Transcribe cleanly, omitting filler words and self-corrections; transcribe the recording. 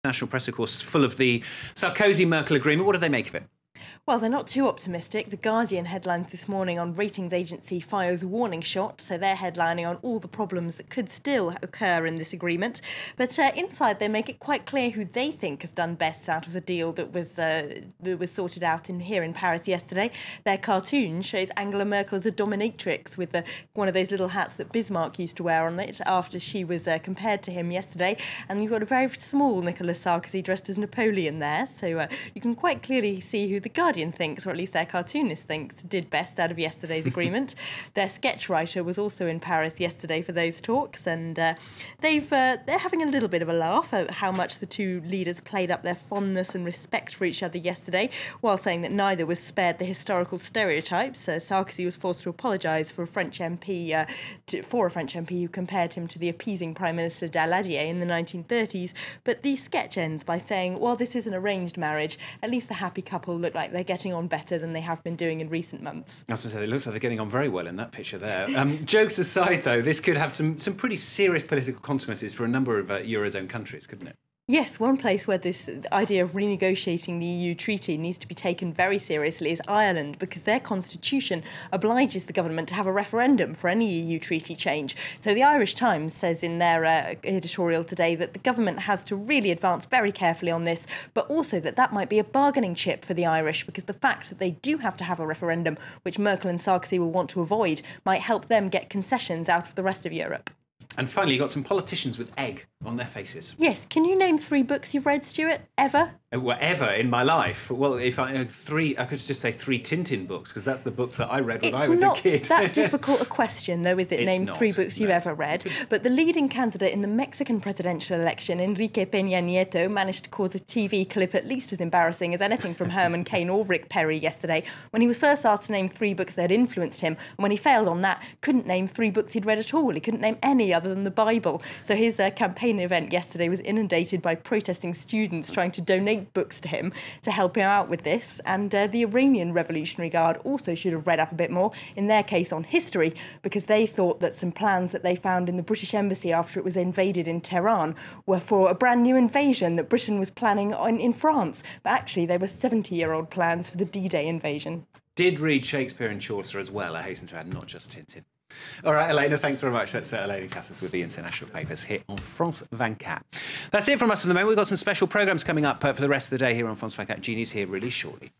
National press, of course, full of the Sarkozy-Merkel agreement. What do they make of it? Well, they're not too optimistic. The Guardian headlines this morning on ratings agency fires warning shot, so they're headlining on all the problems that could still occur in this agreement. But inside, they make it quite clear who they think has done best out of the deal that was sorted out here in Paris yesterday. Their cartoon shows Angela Merkel as a dominatrix with one of those little hats that Bismarck used to wear on it after she was compared to him yesterday. And you've got a very small Nicolas Sarkozy dressed as Napoleon there, so you can quite clearly see who the Guardian thinks, or at least their cartoonist thinks, did best out of yesterday's agreement. Their sketch writer was also in Paris yesterday for those talks, and they're having a little bit of a laugh at how much the two leaders played up their fondness and respect for each other yesterday, while saying that neither was spared the historical stereotypes. Sarkozy was forced to apologise for a French MP who compared him to the appeasing Prime Minister Daladier in the 1930s. But the sketch ends by saying, while this is an arranged marriage, at least the happy couple look like they're getting on better than they have been doing in recent months. I was going to say, it looks like they're getting on very well in that picture there. Jokes aside, though, this could have some pretty serious political consequences for a number of Eurozone countries, couldn't it? Yes, one place where this idea of renegotiating the EU treaty needs to be taken very seriously is Ireland, because their constitution obliges the government to have a referendum for any EU treaty change. So the Irish Times says in their editorial today that the government has to really advance very carefully on this, but also that might be a bargaining chip for the Irish, because the fact that they do have to have a referendum, which Merkel and Sarkozy will want to avoid, might help them get concessions out of the rest of Europe. And finally, you've got some politicians with egg on their faces. Yes. Can you name 3 books you've read, Stuart, ever? Ever in my life? Well, if I could just say 3 Tintin books, because that's the books that I read when I was a kid. It's not that difficult a question, though, is it? Name 3 books you've ever read. But the leading candidate in the Mexican presidential election, Enrique Peña Nieto, managed to cause a TV clip at least as embarrassing as anything from Herman Cain or Rick Perry yesterday, when he was first asked to name 3 books that had influenced him, and when he failed on that, couldn't name 3 books he'd read at all. He couldn't name any other than the Bible. So his campaign event yesterday was inundated by protesting students trying to donate books to him to help him out with this. And the Iranian Revolutionary Guard also should have read up a bit more, in their case on history, because they thought that some plans that they found in the British embassy after it was invaded in Tehran were for a brand new invasion that Britain was planning in France. But actually they were 70-year-old plans for the D-Day invasion. Did read Shakespeare and Chaucer as well, I hasten to add, not just Tintin. All right, Elena, thanks very much. That's Elena Casas with the International Papers here on France 24. That's it from us for the moment. We've got some special programmes coming up for the rest of the day here on France 24. Jeannie's here really shortly.